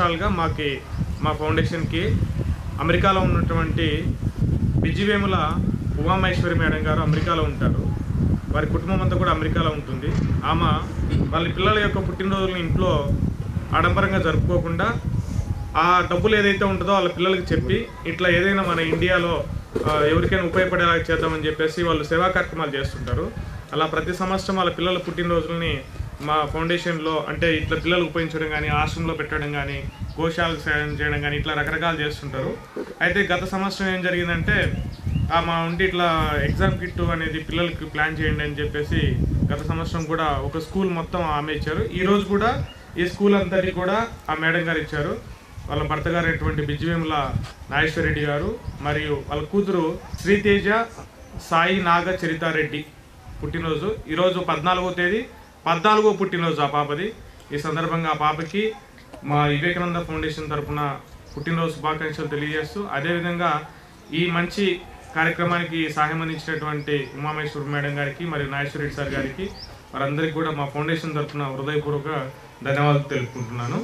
సంవత్సరాలుగా మా ఫౌండేషన్కి అమెరికాలో ఉన్నటువంటి బిజివేముల ఉమామహేశ్వరి మేడం గారు అమెరికాలో ఉంటారు. వారి కుటుంబం అంతా కూడా అమెరికాలో ఉంటుంది. ఆమె వాళ్ళ పిల్లల యొక్క పుట్టినరోజులను ఇంట్లో ఆడంబరంగా జరుపుకోకుండా ఆ డబ్బులు ఏదైతే ఉంటుందో వాళ్ళ పిల్లలకి చెప్పి ఇట్లా ఏదైనా మన ఇండియాలో ఎవరికైనా ఉపయోగపడేలా చేద్దామని చెప్పేసి వాళ్ళు సేవా కార్యక్రమాలు చేస్తుంటారు. అలా ప్రతి సంవత్సరం వాళ్ళ పిల్లల పుట్టినరోజులని మా ఫౌండేషన్లో అంటే ఇట్లా పిల్లలకు ఉపయోగించడం కానీ, ఆశ్రమంలో పెట్టడం కానీ, గోశాలకు సాయం చేయడం కానీ ఇట్లా రకరకాలు చేస్తుంటారు. అయితే గత సంవత్సరం ఏం జరిగిందంటే మా ఉండి ఇట్లా ఎగ్జామ్ కిట్ అనేది పిల్లలకి ప్లాన్ చేయండి అని చెప్పేసి గత సంవత్సరం కూడా ఒక స్కూల్ మొత్తం ఆమె ఇచ్చారు. ఈరోజు కూడా ఈ స్కూల్ అంతటి కూడా ఆ మేడం గారు ఇచ్చారు. వాళ్ళ భర్త గారు అయినటువంటి బిజివేముల నాగేశ్వరరెడ్డి గారు మరియు వాళ్ళ కూతురు శ్రీతేజ సాయి నాగ చరితారెడ్డి పుట్టినరోజు. ఈరోజు 14వ తేదీ 14వ పుట్టినరోజు ఆ పాపది. ఈ సందర్భంగా ఆ పాపకి మా వివేకానంద ఫౌండేషన్ తరఫున పుట్టినరోజు శుభాకాంక్షలు తెలియజేస్తూ, అదేవిధంగా ఈ మంచి కార్యక్రమానికి సహాయం అందించినటువంటి ఉమామహేశ్వరి మేడం గారికి మరియు నాగేశ్వరరెడ్డి సార్ గారికి వారందరికీ కూడా మా ఫౌండేషన్ తరఫున హృదయపూర్వక ధన్యవాదాలు తెలుపుకుంటున్నాను.